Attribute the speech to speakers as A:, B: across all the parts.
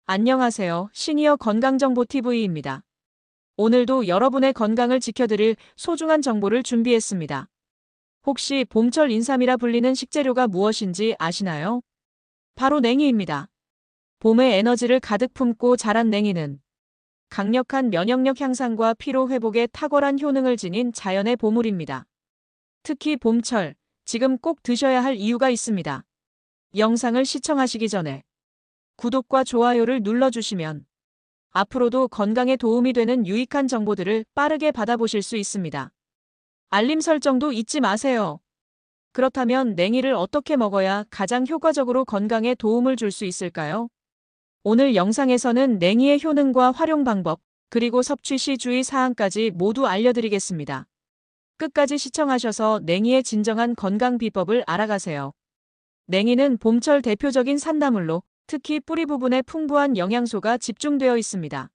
A: 안녕하세요. 시니어 건강정보TV입니다. 오늘도 여러분의 건강을 지켜드릴 소중한 정보를 준비했습니다. 혹시 봄철 인삼이라 불리는 식재료가 무엇인지 아시나요? 바로 냉이입니다. 봄의 에너지를 가득 품고 자란 냉이는 강력한 면역력 향상과 피로 회복에 탁월한 효능을 지닌 자연의 보물입니다. 특히 봄철, 지금 꼭 드셔야 할 이유가 있습니다. 영상을 시청하시기 전에 구독과 좋아요를 눌러주시면 앞으로도 건강에 도움이 되는 유익한 정보들을 빠르게 받아보실 수 있습니다. 알림 설정도 잊지 마세요. 그렇다면 냉이를 어떻게 먹어야 가장 효과적으로 건강에 도움을 줄 수 있을까요? 오늘 영상에서는 냉이의 효능과 활용 방법, 그리고 섭취 시 주의 사항까지 모두 알려드리겠습니다. 끝까지 시청하셔서 냉이의 진정한 건강 비법을 알아가세요. 냉이는 봄철 대표적인 산나물로 특히 뿌리 부분에 풍부한 영양소가 집중되어 있습니다.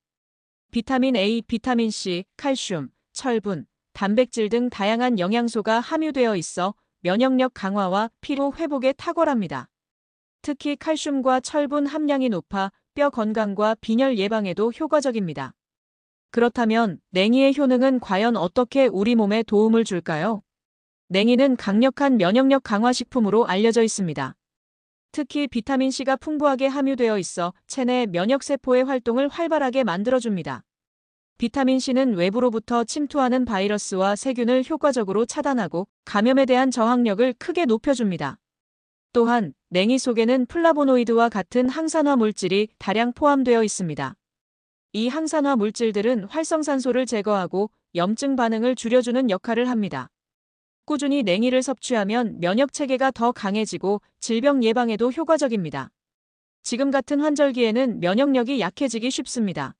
A: 비타민 A, 비타민 C, 칼슘, 철분, 단백질 등 다양한 영양소가 함유되어 있어 면역력 강화와 피로 회복에 탁월합니다. 특히 칼슘과 철분 함량이 높아 뼈 건강과 빈혈 예방에도 효과적입니다. 그렇다면 냉이의 효능은 과연 어떻게 우리 몸에 도움을 줄까요? 냉이는 강력한 면역력 강화 식품으로 알려져 있습니다. 특히 비타민C가 풍부하게 함유되어 있어 체내 면역세포의 활동을 활발하게 만들어줍니다. 비타민C는 외부로부터 침투하는 바이러스와 세균을 효과적으로 차단하고 감염에 대한 저항력을 크게 높여줍니다. 또한 냉이 속에는 플라보노이드와 같은 항산화 물질이 다량 포함되어 있습니다. 이 항산화 물질들은 활성산소를 제거하고 염증 반응을 줄여주는 역할을 합니다. 꾸준히 냉이를 섭취하면 면역체계가 더 강해지고 질병 예방에도 효과적입니다. 지금 같은 환절기에는 면역력이 약해지기 쉽습니다.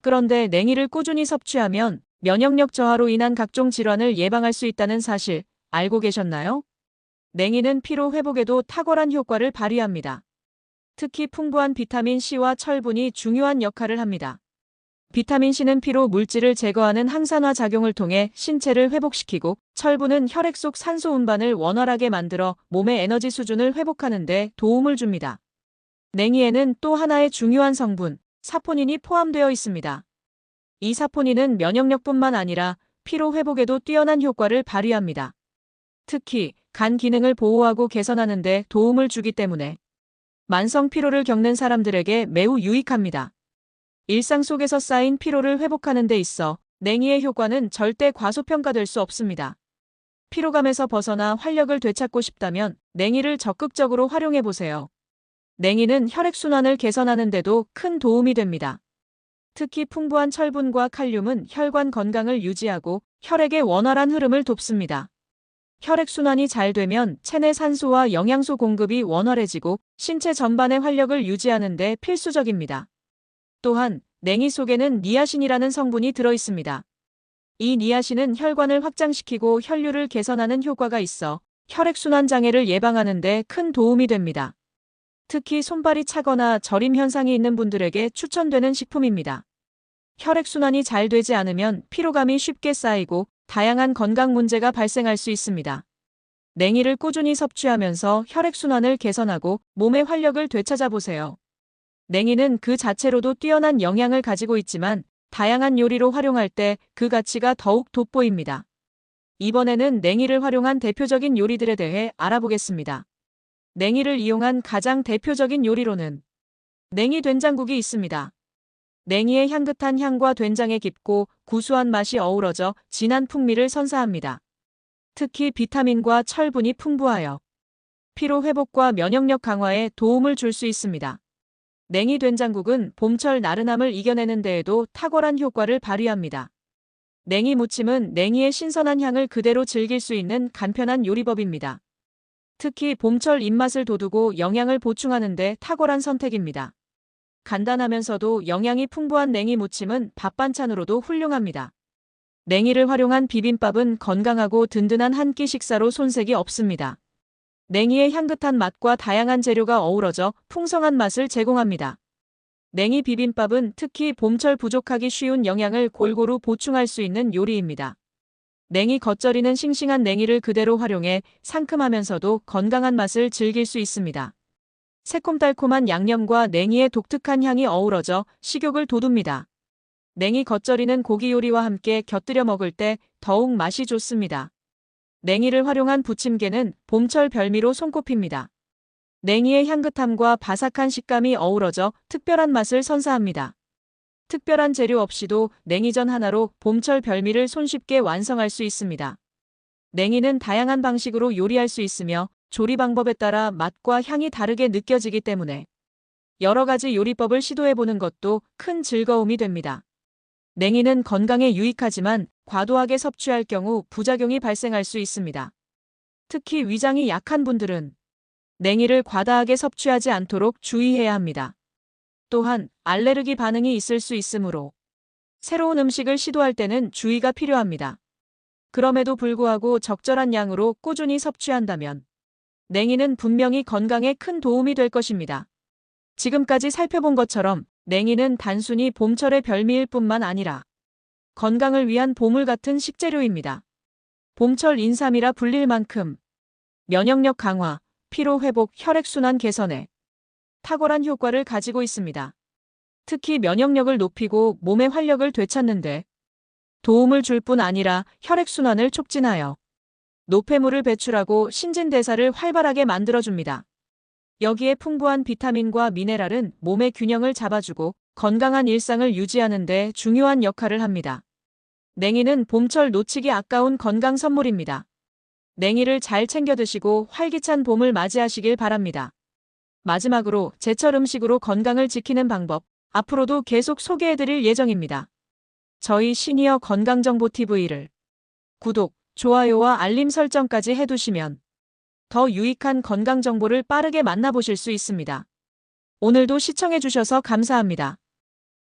A: 그런데 냉이를 꾸준히 섭취하면 면역력 저하로 인한 각종 질환을 예방할 수 있다는 사실 알고 계셨나요? 냉이는 피로 회복에도 탁월한 효과를 발휘합니다. 특히 풍부한 비타민 C와 철분이 중요한 역할을 합니다. 비타민C는 피로 물질을 제거하는 항산화 작용을 통해 신체를 회복시키고 철분은 혈액 속 산소 운반을 원활하게 만들어 몸의 에너지 수준을 회복하는 데 도움을 줍니다. 냉이에는 또 하나의 중요한 성분, 사포닌이 포함되어 있습니다. 이 사포닌은 면역력뿐만 아니라 피로 회복에도 뛰어난 효과를 발휘합니다. 특히 간 기능을 보호하고 개선하는 데 도움을 주기 때문에 만성 피로를 겪는 사람들에게 매우 유익합니다. 일상 속에서 쌓인 피로를 회복하는 데 있어 냉이의 효과는 절대 과소평가될 수 없습니다. 피로감에서 벗어나 활력을 되찾고 싶다면 냉이를 적극적으로 활용해 보세요. 냉이는 혈액순환을 개선하는 데도 큰 도움이 됩니다. 특히 풍부한 철분과 칼륨은 혈관 건강을 유지하고 혈액의 원활한 흐름을 돕습니다. 혈액순환이 잘 되면 체내 산소와 영양소 공급이 원활해지고 신체 전반의 활력을 유지하는 데 필수적입니다. 또한 냉이 속에는 니아신이라는 성분이 들어있습니다. 이 니아신은 혈관을 확장시키고 혈류를 개선하는 효과가 있어 혈액순환 장애를 예방하는 데 큰 도움이 됩니다. 특히 손발이 차거나 저림 현상이 있는 분들에게 추천되는 식품입니다. 혈액순환이 잘 되지 않으면 피로감이 쉽게 쌓이고 다양한 건강 문제가 발생할 수 있습니다. 냉이를 꾸준히 섭취하면서 혈액순환을 개선하고 몸의 활력을 되찾아 보세요. 냉이는 그 자체로도 뛰어난 영양을 가지고 있지만 다양한 요리로 활용할 때 그 가치가 더욱 돋보입니다. 이번에는 냉이를 활용한 대표적인 요리들에 대해 알아보겠습니다. 냉이를 이용한 가장 대표적인 요리로는 냉이 된장국이 있습니다. 냉이의 향긋한 향과 된장의 깊고 구수한 맛이 어우러져 진한 풍미를 선사합니다. 특히 비타민과 철분이 풍부하여 피로 회복과 면역력 강화에 도움을 줄 수 있습니다. 냉이 된장국은 봄철 나른함을 이겨내는 데에도 탁월한 효과를 발휘합니다. 냉이 무침은 냉이의 신선한 향을 그대로 즐길 수 있는 간편한 요리법입니다. 특히 봄철 입맛을 돋우고 영양을 보충하는 데 탁월한 선택입니다. 간단하면서도 영양이 풍부한 냉이 무침은 밥 반찬으로도 훌륭합니다. 냉이를 활용한 비빔밥은 건강하고 든든한 한 끼 식사로 손색이 없습니다. 냉이의 향긋한 맛과 다양한 재료가 어우러져 풍성한 맛을 제공합니다. 냉이 비빔밥은 특히 봄철 부족하기 쉬운 영양을 골고루 보충할 수 있는 요리입니다. 냉이 겉절이는 싱싱한 냉이를 그대로 활용해 상큼하면서도 건강한 맛을 즐길 수 있습니다. 새콤달콤한 양념과 냉이의 독특한 향이 어우러져 식욕을 돋웁니다. 냉이 겉절이는 고기 요리와 함께 곁들여 먹을 때 더욱 맛이 좋습니다. 냉이를 활용한 부침개는 봄철 별미로 손꼽힙니다. 냉이의 향긋함과 바삭한 식감이 어우러져 특별한 맛을 선사합니다. 특별한 재료 없이도 냉이전 하나로 봄철 별미를 손쉽게 완성할 수 있습니다. 냉이는 다양한 방식으로 요리할 수 있으며 조리 방법에 따라 맛과 향이 다르게 느껴지기 때문에 여러 가지 요리법을 시도해보는 것도 큰 즐거움이 됩니다. 냉이는 건강에 유익하지만 과도하게 섭취할 경우 부작용이 발생할 수 있습니다. 특히 위장이 약한 분들은 냉이를 과다하게 섭취하지 않도록 주의해야 합니다. 또한 알레르기 반응이 있을 수 있으므로 새로운 음식을 시도할 때는 주의가 필요합니다. 그럼에도 불구하고 적절한 양으로 꾸준히 섭취한다면 냉이는 분명히 건강에 큰 도움이 될 것입니다. 지금까지 살펴본 것처럼 냉이는 단순히 봄철의 별미일 뿐만 아니라 건강을 위한 보물 같은 식재료입니다. 봄철 인삼이라 불릴 만큼 면역력 강화, 피로 회복, 혈액순환 개선에 탁월한 효과를 가지고 있습니다. 특히 면역력을 높이고 몸의 활력을 되찾는 데 도움을 줄 뿐 아니라 혈액순환을 촉진하여 노폐물을 배출하고 신진대사를 활발하게 만들어줍니다. 여기에 풍부한 비타민과 미네랄은 몸의 균형을 잡아주고 건강한 일상을 유지하는 데 중요한 역할을 합니다. 냉이는 봄철 놓치기 아까운 건강 선물입니다. 냉이를 잘 챙겨 드시고 활기찬 봄을 맞이하시길 바랍니다. 마지막으로 제철 음식으로 건강을 지키는 방법, 앞으로도 계속 소개해드릴 예정입니다. 저희 시니어 건강정보TV를 구독, 좋아요와 알림 설정까지 해두시면 더 유익한 건강 정보를 빠르게 만나보실 수 있습니다. 오늘도 시청해주셔서 감사합니다.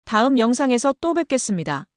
A: 다음 영상에서 또 뵙겠습니다.